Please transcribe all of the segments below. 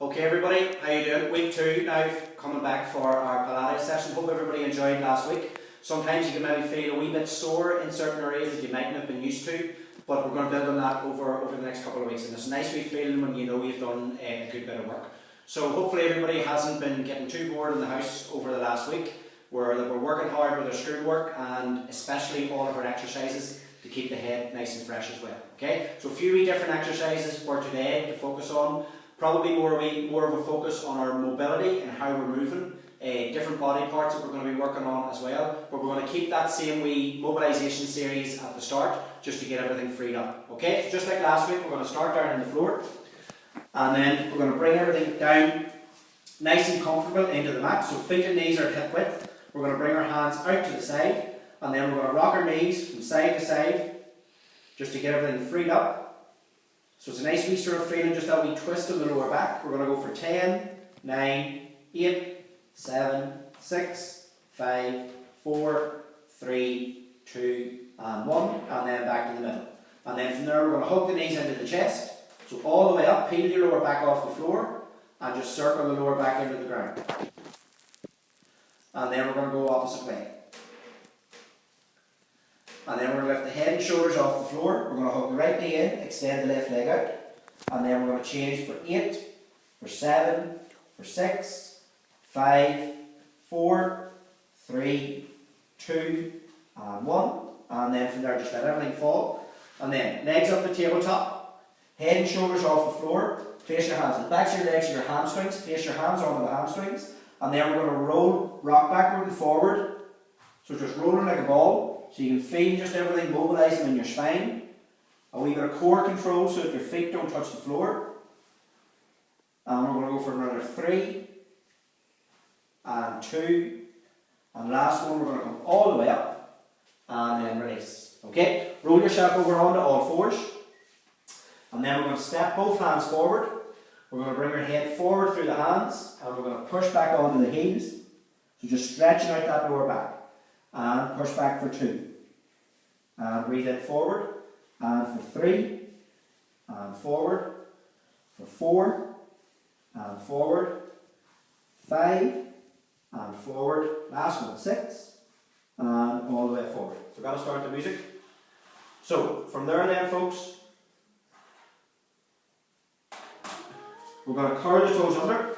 Okay everybody, how you doing? Week 2 now, coming back for our Pilates session. Hope everybody enjoyed last week. Sometimes you can maybe feel a wee bit sore in certain areas that you mightn't have been used to, but we're going to build on that over the next couple of weeks, and it's a nice wee feeling when you know you've done a good bit of work. So hopefully everybody hasn't been getting too bored in the house over the last week. We're working hard with our schoolwork and especially all of our exercises to keep the head nice and fresh as well. Okay, so a few wee different exercises for today to focus on. Probably more of a focus on our mobility and how we're moving, different body parts that we're going to be working on as well, but we're going to keep that same wee mobilisation series at the start just to get everything freed up. Okay, so just like last week, we're going to start down on the floor and then we're going to bring everything down nice and comfortable into the mat. So feet and knees are hip width. We're going to bring our hands out to the side and then we're going to rock our knees from side to side just to get everything freed up. So it's a nice wee sort of feeling, just that wee twist of the lower back. We're going to go for 10, 9, 8, 7, 6, 5, 4, 3, 2 and 1, and then back to the middle. And then from there we're going to hook the knees into the chest. So all the way up, peel your lower back off the floor and just circle the lower back into the ground. And then we're going to go opposite way. And then we're going to lift the head and shoulders off the floor. We're going to hook the right knee in, extend the left leg out. And then we're going to change for 8, for 7, for 6, 5, 4, 3, 2 and 1. And then from there just let everything fall. And then legs up the tabletop, head and shoulders off the floor. Place your hands on the backs of your legs and your hamstrings. Place your hands onto the hamstrings. And then we're going to rock backward and forward. So just rolling like a ball. So you can feel just everything mobilising in your spine. A wee bit of core control so that your feet don't touch the floor. And we're going to go for another 3 and 2. And last one, we're going to come all the way up and then release. Okay, roll yourself over onto all fours. And then we're going to step both hands forward. We're going to bring our head forward through the hands and we're going to push back onto the heels. So just stretching out that lower back. And push back for 2. And breathe in forward. And for 3. And forward. For 4. And forward. 5. And forward. Last one, 6. And all the way forward. So we're going to start the music. So from there then, folks, we're going to curl the toes under.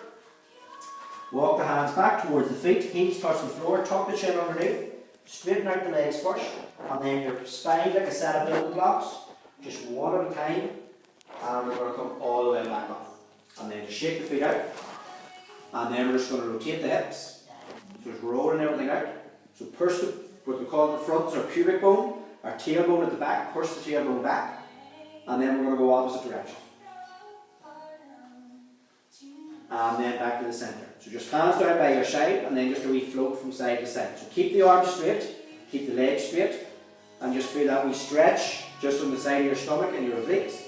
Walk the hands back towards the feet. Heels touch the floor. Tuck the chin underneath. Straighten out the legs first, and then your spine like a set of building blocks, just one at a time, and we're going to come all the way back up. And then just shake the feet out, and then we're just going to rotate the hips, just rolling everything out. So push what we call the front, our pubic bone, our tailbone at the back, push the tailbone back, and then we're going to go opposite direction. And then back to the centre. So just hands down by your side and then just a wee float from side to side. So keep the arms straight, keep the legs straight, and just feel that wee stretch just on the side of your stomach and your obliques.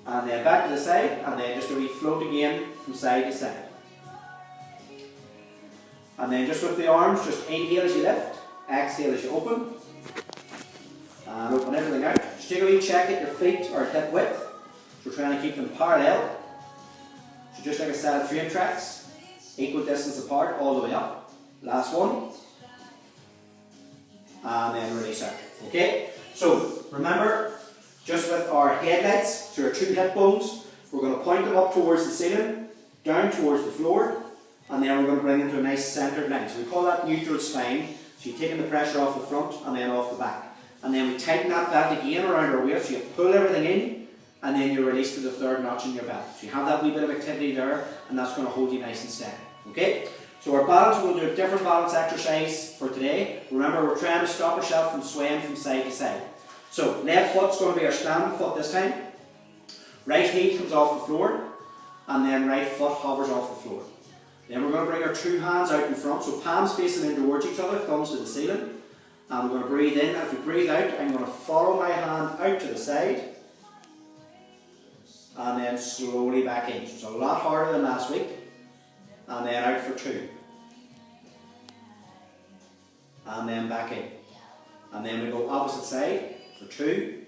And then back to the side, and then just a wee float again from side to side. And then just with the arms, just inhale as you lift, exhale as you open, and open everything out. Just take a wee check at your feet or hip width. We're trying to keep them parallel. So just like a set of train tracks, equal distance apart all the way up. Last one. And then release out. Okay? So remember, just with our headlights, so our 2 hip bones, we're going to point them up towards the ceiling, down towards the floor, and then we're going to bring into a nice centered line. So we call that neutral spine. So you're taking the pressure off the front and then off the back. And then we tighten that back again around our waist, so you pull everything in, and then you release to the 3rd notch in your belt. So you have that wee bit of activity there, and that's going to hold you nice and steady. Okay? So our balance, we'll do a different balance exercise for today. Remember, we're trying to stop ourselves from swaying from side to side. So left foot's going to be our standing foot this time. Right heel comes off the floor, and then right foot hovers off the floor. Then we're going to bring our 2 hands out in front, so palms facing in towards each other, thumbs to the ceiling. And we're going to breathe in. As we breathe out, I'm going to follow my hand out to the side, and then slowly back in. So it's a lot harder than last week. And then out for 2. And then back in. And then we go opposite side for 2.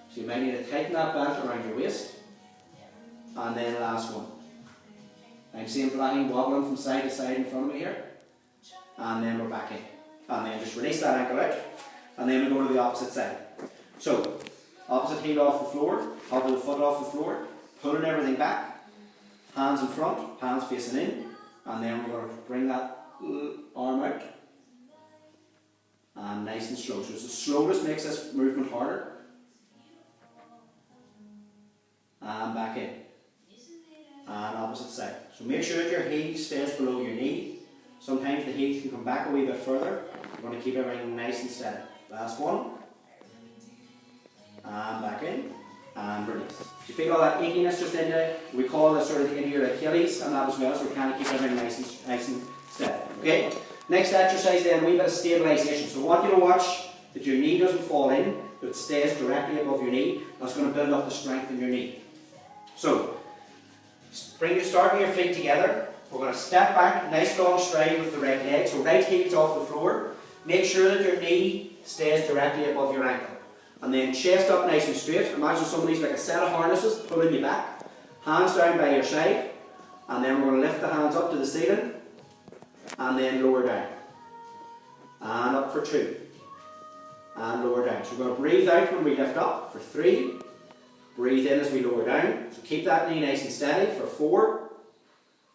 So you might need to tighten that belt around your waist. and then last one. I'm seeing blind wobbling from side to side in front of me here, and then we're back in. And then just release that ankle out, and then we go to the opposite side. So, opposite heel off the floor, opposite foot off the floor, pulling everything back, hands in front, hands facing in, and then we're going to bring that arm out, and nice and slow. So the slowness makes this movement harder, and back in, and opposite side. So make sure that your heel stays below your knee. Sometimes the heel can come back a wee bit further. You want to keep everything nice and steady. Last one, and back in, and release. So you feel all that achiness just into, we call this sort of into your Achilles and that as well, so we kind of keep everything nice and steady. Okay? Next exercise then, a wee bit of stabilisation. So I want you to watch that your knee doesn't fall in, but it stays directly above your knee. That's going to build up the strength in your knee. So, start with your feet together. We're going to step back, nice long stride with the right leg. So right heel's off the floor. Make sure that your knee stays directly above your ankle. And then chest up nice and straight. Imagine some of these like a set of harnesses pulling you back. Hands down by your side. And then we're going to lift the hands up to the ceiling. And then lower down. And up for 2. And lower down. So we're going to breathe out when we lift up for 3. Breathe in as we lower down. So keep that knee nice and steady for 4.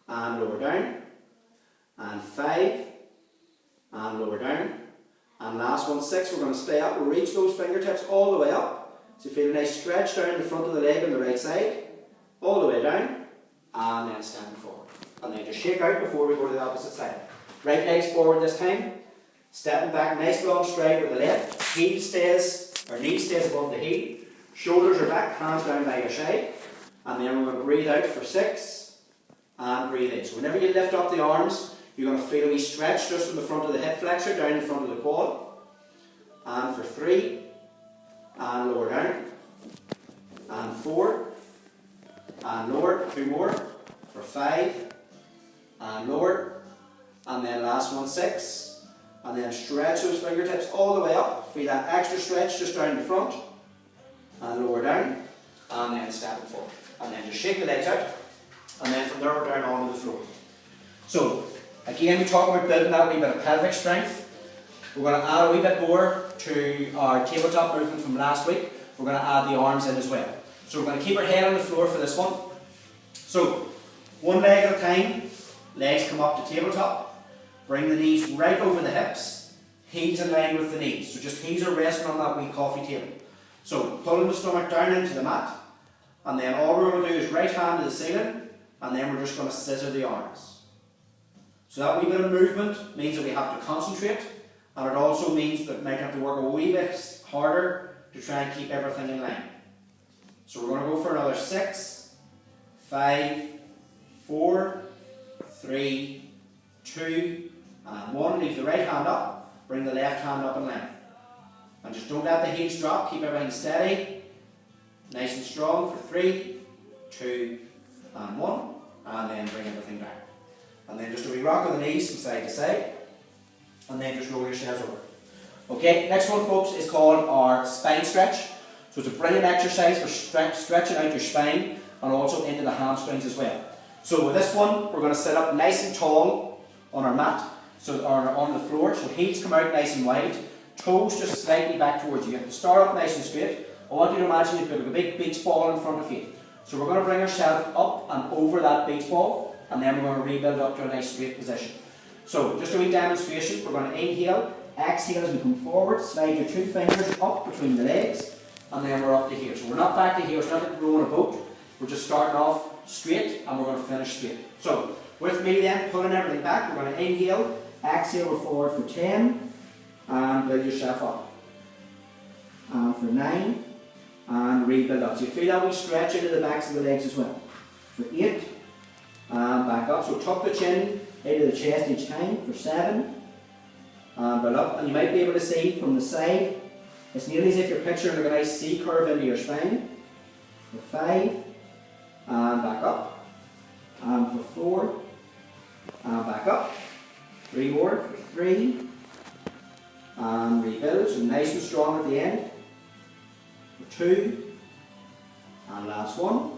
And lower down. And 5. And lower down. And last one, 6. We're going to stay up. We'll reach those fingertips all the way up. So you feel a nice stretch down the front of the leg on the right side. All the way down. And then standing forward. And then just shake out before we go to the opposite side. Right leg's forward this time. Stepping back, nice long stride with the left. Heel stays, or knee stays above the heel. Shoulders are back, hands down by your side. And then we're going to breathe out for 6. And breathe in. So whenever you lift up the arms, you're going to feel a wee stretch just from the front of the hip flexor down the front of the quad. And for 3. And lower down. And 4. And lower. 2 more. For 5. And lower. And then last one, 6. And then stretch those fingertips all the way up. Feel that extra stretch just down the front. And lower down. And then stepping forward. And then just shake the legs out. And then from there we're down onto the floor. So, again we talk about building that wee bit of pelvic strength. We're going to add a wee bit more to our tabletop movement from last week. We're going to add the arms in as well. So we're going to keep our head on the floor for this one. So, one leg at a time. Legs come up to tabletop. Bring the knees right over the hips. Heels in line with the knees. So just heels are resting on that wee coffee table. So pulling the stomach down into the mat. And then all we're going to do is right hand to the ceiling. And then we're just going to scissor the arms. So that wee bit of movement means that we have to concentrate. And it also means that we might have to work a wee bit harder to try and keep everything in line. So we're going to go for another 6, 5, 4, 3, 2, and 1. Leave the right hand up, bring the left hand up in line. And just don't let the heels drop, keep everything steady, nice and strong for 3, 2, and 1. And then bring everything down. And then just a wee rock of the knees from side to side. And then just roll yourselves over. Okay, next one folks is called our spine stretch. So it's a brilliant exercise for stretching out your spine and also into the hamstrings as well. So with this one, we're going to sit up nice and tall on our mat, so on the floor. So heels come out nice and wide, toes just slightly back towards you. You have to start up nice and straight. I want you to imagine you've got a big beach ball in front of you. So we're going to bring ourselves up and over that beach ball, and then we're going to rebuild up to a nice straight position. So just a wee demonstration. We're going to inhale, exhale as we come forward, slide your 2 fingers up between the legs, and then we're up to here. So we're not back to here, it's not like rowing a boat. We're just starting off straight and we're going to finish straight. So, with me then, pulling everything back, we're going to inhale, exhale, we're forward for 10, and build yourself up. And for 9, and rebuild up. So you feel that we stretch into the backs of the legs as well. For 8, and back up. So tuck the chin into the chest each time. For 7, and build up. And you might be able to see from the side, it's nearly as if you're picturing like a nice C curve into your spine. For 5, and back up, and for 4, and back up, 3 more, for 3, and rebuild, so nice and strong at the end, for 2, and last one,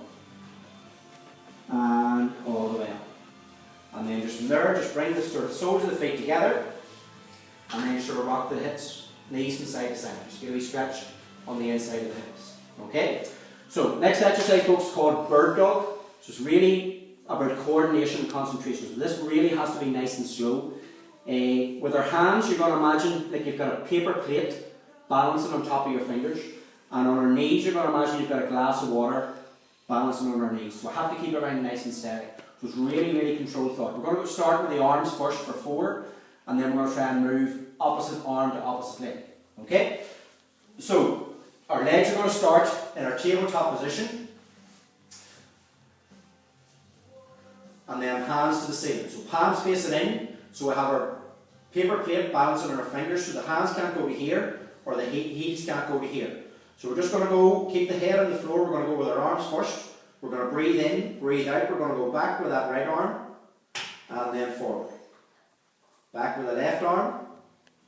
from there, just bring the sort of soles of the feet together, and then you sort of rock the hips, knees from side to side. Just get a wee stretch on the inside of the hips. Okay? So, next exercise, folks, is called bird dog. So it's really about coordination and concentration. So this really has to be nice and slow. With our hands, you're going to imagine like you've got a paper plate balancing on top of your fingers. And on our knees, you're going to imagine you've got a glass of water balancing on our knees. So we have to keep it around nice and steady. So it's really, really controlled thought. We're going to start with the arms first for 4, and then we're going to try and move opposite arm to opposite leg. Okay? So, our legs are going to start in our tabletop position, and then hands to the ceiling. So palms facing in, so we have our paper plate balancing on our fingers, so the hands can't go to here, or the heels can't go to here. So we're just going to go, keep the head on the floor, we're going to go with our arms first. We're going to breathe in, breathe out, we're going to go back with that right arm, and then forward. Back with the left arm,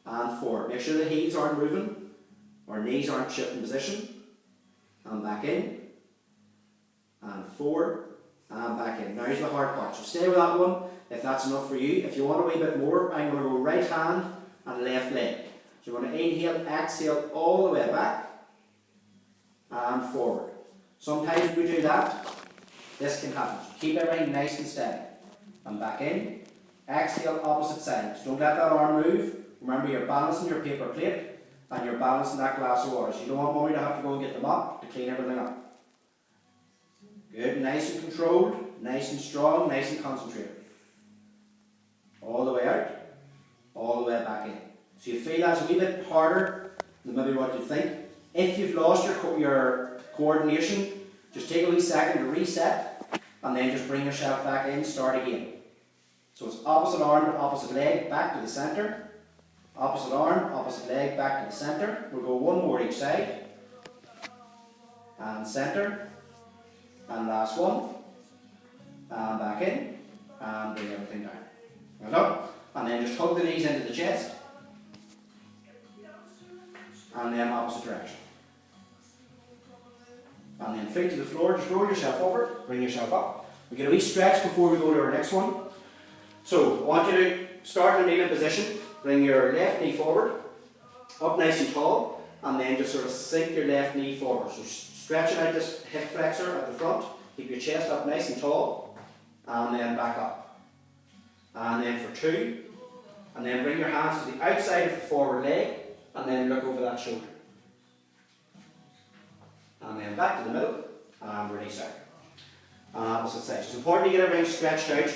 and forward. Make sure the heels aren't moving, our knees aren't shifting position. And back in, and forward, and back in. Now here's the hard part. So stay with that one if that's enough for you. If you want a wee bit more, I'm going to go right hand and left leg. So we're going to inhale, exhale all the way back, and forward. Sometimes we do that, this can happen. So keep everything nice and steady. And back in, exhale opposite side. So don't let that arm move. Remember, you're balancing your paper plate and you're balancing that glass of water. So you don't want mommy to have to go and get the mop to clean everything up. Good, nice and controlled, nice and strong, nice and concentrated. All the way out, all the way back in. So you feel that's a wee bit harder than maybe what you think. If you've lost your coordination, just take a wee second to reset, and then just bring yourself back in, start again. So it's opposite arm to opposite leg, back to the centre. Opposite arm, opposite leg, back to the centre. We'll go one more each side. And centre. And last one. And back in. And bring everything down. Well done. And then just hug the knees into the chest. And then opposite direction. And then feet to the floor, just roll yourself over, bring yourself up. We get a wee stretch before we go to our next one. So, I want you to start in a kneeling position, bring your left knee forward, up nice and tall, and then just sort of sink your left knee forward. So, stretching out this hip flexor at the front, keep your chest up nice and tall, and then back up. And then for 2, and then bring your hands to the outside of the forward leg, and then look over that shoulder. And then back to the middle, and release out. And opposite side. So it's important to get everything stretched out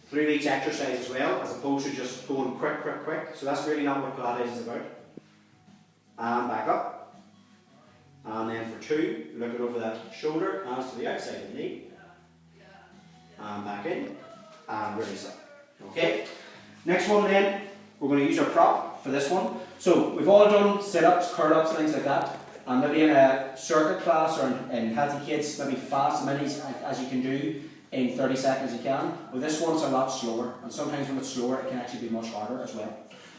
through each exercise as well, as opposed to just going quick, quick, quick. So that's really not what Pilates is about. And back up. And then for 2, look it over that shoulder, hands to the outside of the knee. And back in, and release out. Okay? Next one then, we're going to use our prop for this one. So we've all done sit-ups, curl-ups, things like that. And maybe in a circuit class or in Healthy Kids, maybe fast minis as you can do in 30 seconds you can. But this one's a lot slower, and sometimes when it's slower it can actually be much harder as well.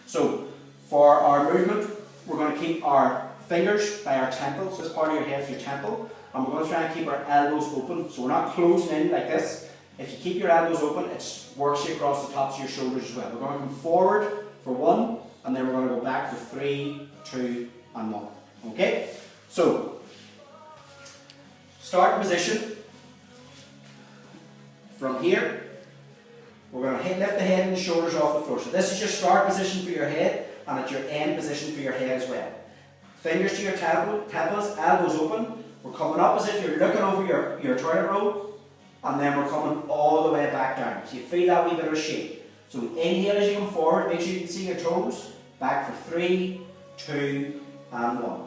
So for our movement, we're going to keep our fingers by our temples. This part of your head is your temple, and we're going to try and keep our elbows open. So we're not closing in like this. If you keep your elbows open, it works you across the tops of your shoulders as well. We're going to come forward for 1, and then we're going to go back for 3, 2, and 1. Okay? So, start position. From here, we're going to lift the head and the shoulders off the floor. So this is your start position for your head, and it's your end position for your head as well. Fingers to your temples, elbows open. We're coming up as if you're looking over your toilet roll, and then we're coming all the way back down. So you feel that wee bit of a shake. So inhale as you come forward, make sure you can see your toes. Back for 3, 2, and 1.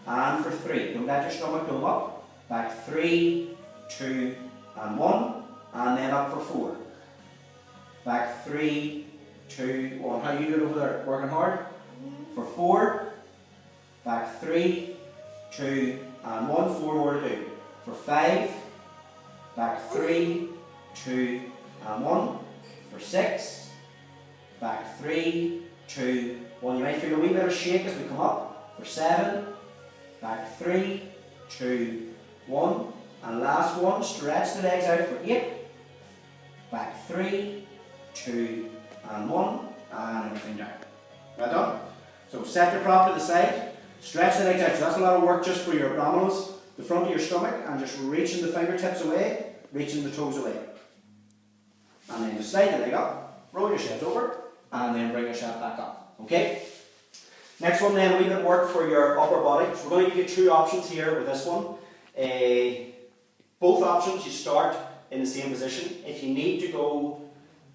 And for 3. Don't let your stomach go up. Back 3, 2, and 1. And then up for 4. Back 3, 2, 1. How you do it over there? Working hard? For 4. Back 3, 2, and 1. 4 more to do. For 5. Back 3, 2, and 1. For 6. Back 3, 2, 1. You might feel a wee bit of shake as we come up. For 7. Back 3, 2, 1. And last one, stretch the legs out for 8. Back 3, 2, and 1, and everything down. Well done. So set your prop to the side, stretch the legs out. So that's a lot of work just for your abdominals, the front of your stomach, and just reaching the fingertips away, reaching the toes away. And then just slide the leg up, roll your shelves over, and then bring your shelf back up. Okay? Next one then, a wee bit of work for your upper body. So we're going to give you two options here with this one. Both options, you start in the same position. If you need to go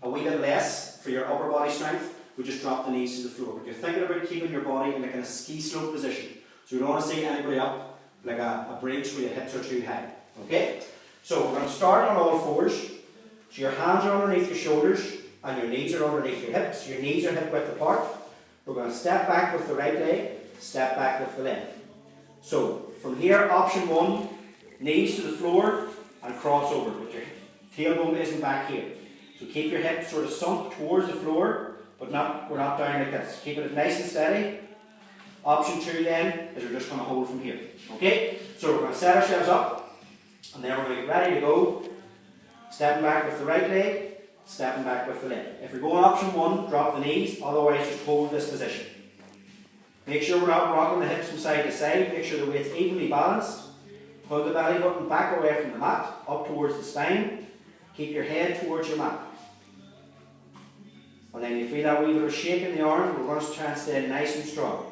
a wee bit less for your upper body strength, we just drop the knees to the floor. But you're thinking about keeping your body in like a ski slope position. So you don't want to see anybody up like a bridge where your hips are too high. Okay? So we're going to start on all fours. So your hands are underneath your shoulders and your knees are underneath your hips. Your knees are hip width apart. We're going to step back with the right leg, step back with the left. So from here, option one, knees to the floor and cross over, but your tailbone isn't back here. So keep your hips sort of sunk towards the floor, but we're not down like this. Keep it nice and steady. Option two then is we're just going to hold from here. Okay? So we're going to set ourselves up, and then we're going to get ready to go. Stepping back with the right leg, stepping back with the left. If you're going option one, drop the knees, otherwise just hold this position. Make sure we're not rocking the hips from side to side, make sure the weight's evenly balanced. Pull the belly button back away from the mat, up towards the spine. Keep your head towards your mat. And then you feel that wee bit of shake in the arms, we're going to try and stay nice and strong.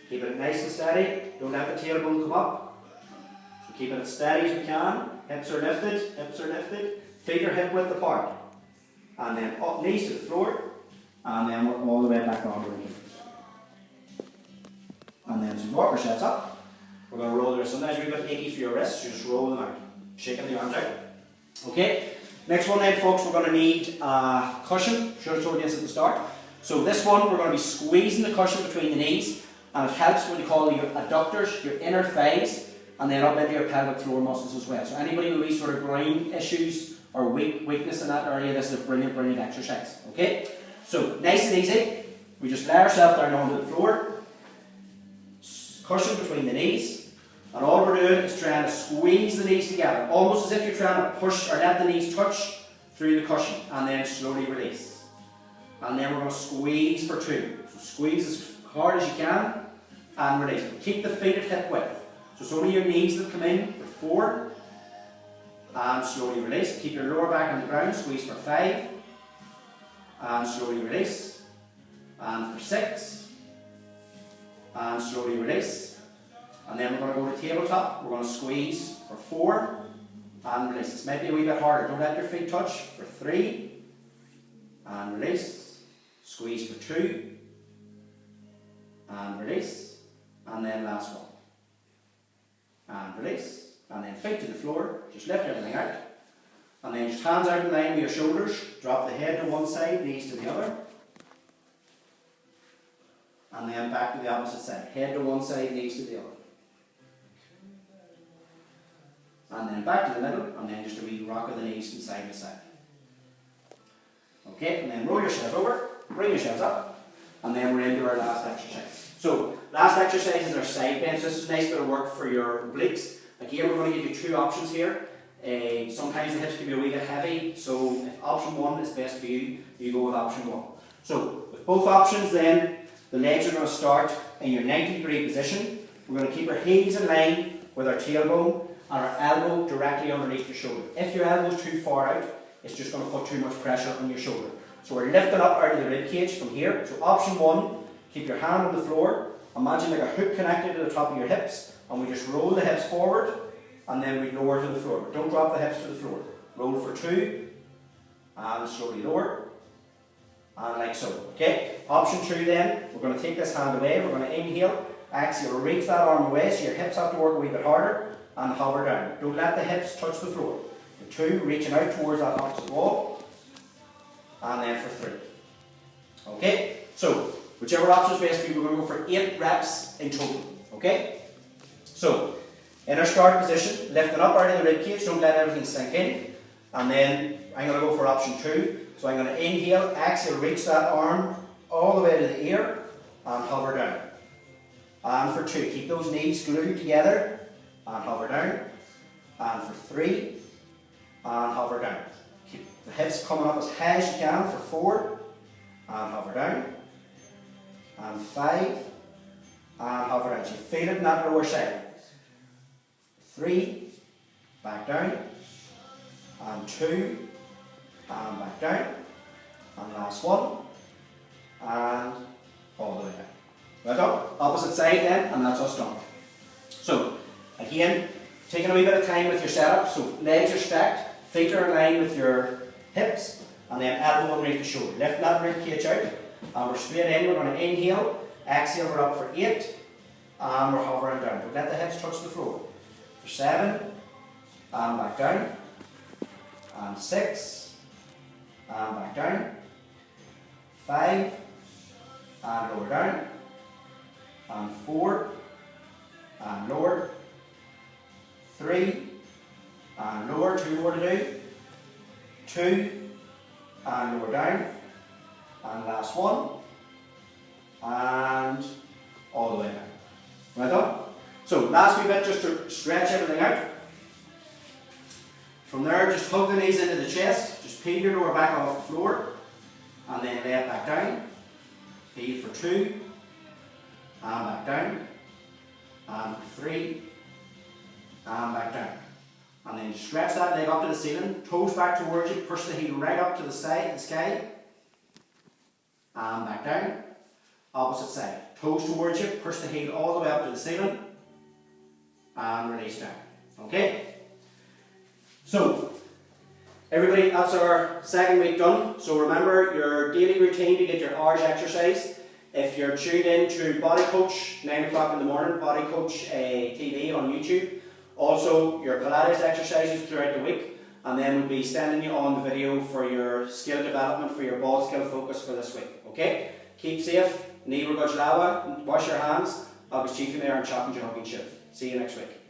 Keep it nice and steady, don't let the tailbone come up. So keep it as steady as we can. Hips are lifted, feet are hip width apart. And then up, knees to the floor, and then we're all the way back on the knees. And then some walk ourselves up. We're going to roll there. Sometimes we're a bit achy for your wrists, you just roll them out. Shaking the arms out. Okay, next one then folks, we're going to need a cushion. Should have told you this at the start. So this one, we're going to be squeezing the cushion between the knees, and it helps what you call your adductors, your inner thighs, and then up into your pelvic floor muscles as well. So anybody with sort of groin issues or weakness in that area, this is a brilliant, brilliant exercise. Okay, so nice and easy. We just lay ourselves down onto the floor, cushion between the knees, and all we're doing is trying to squeeze the knees together, almost as if you're trying to push or let the knees touch through the cushion, and then slowly release. And then we're going to squeeze for 2. So squeeze as hard as you can and release. Keep the feet at hip width. So it's only your knees that come in for 4 and slowly release. Keep your lower back on the ground, squeeze for 5 and slowly release. And for 6 and slowly release. And then we're going to go to tabletop. We're going to squeeze for 4 and release. This might be a wee bit harder. Don't let your feet touch. For 3 and release. Squeeze for 2 and release. And then last one. And release. And then feet to the floor. Just lift everything out. And then just hands out in line with your shoulders. Drop the head to one side, knees to the other. And then back to the opposite side. Head to one side, knees to the other. And then back to the middle, and then just a wee rock of the knees from side to side. Okay, and then roll yourselves over, bring yourselves up, and then we're into our last exercise. So, last exercise is our side bench. This is a nice bit of work for your obliques. Again, we're going to give you 2 options here. Sometimes the hips can be a wee bit heavy, so if option 1 is best for you, you go with option 1. So, with both options then, the legs are going to start in your 90-degree position. We're going to keep our heels in line with our tailbone and our elbow directly underneath your shoulder. If your elbow is too far out, it's just going to put too much pressure on your shoulder. So we're lifting up out of the rib cage from here. So option 1, keep your hand on the floor. Imagine like a hook connected to the top of your hips, and we just roll the hips forward, and then we lower to the floor. Don't drop the hips to the floor. Roll for 2, and slowly lower, and like so. Okay. Option 2 then, we're going to take this hand away. We're going to inhale, exhale, reach that arm away, so your hips have to work a wee bit harder. And hover down. Don't let the hips touch the floor. For 2, reaching out towards that opposite wall. And then for 3. Okay? So, whichever option is best for you, we're going to go for 8 reps in total. Okay? So, in our start position, lifting up out of the rib cage, don't let everything sink in. And then I'm going to go for option 2. So I'm going to inhale, exhale, reach that arm all the way to the ear and hover down. And for 2, keep those knees glued together. And hover down, and for 3, and hover down. Keep The hips coming up as high as you can for 4, and hover down, and 5, and hover down. So you feel it in that lower side. 3, back down, and 2, and back down, and last one, and all the way down. Well done. Opposite side then, and that's us done. So, again, taking a wee bit of time with your setup. So, legs are stacked, feet are in line with your hips, and then elbow underneath the shoulder. Lifting that rib cage out, and we're straight in. We're going to inhale, exhale, we're up for 8, and we're hovering down. Don't let the hips touch the floor. For 7, and back down, and 6, and back down, 5, and lower down, and 4, and lower, 3, and lower, 2 more to do, 2, and lower down, and last one, and all the way down. Well done. So last wee bit just to stretch everything out. From there, just hug the knees into the chest, just peel your lower back off the floor, and then lay it back down. Peel for 2, and back down, and for 3, and back down. And then stretch that leg up to the ceiling, toes back towards you, push the heel right up to the side, the sky, and back down. Opposite side, toes towards you, push the heel all the way up to the ceiling, and release down. Okay? So, everybody, that's our second week done. So remember your daily routine to get your hours exercise. If you're tuned in to Body Coach, 9 o'clock in the morning, Body Coach TV on YouTube. Also, your Pilates exercises throughout the week. And then we'll be sending you on the video for your skill development, for your ball skill focus for this week. Okay? Keep safe. Ní rugad leabhar, wash your hands. Agus chief in there and chopping your hugging shift. See you next week.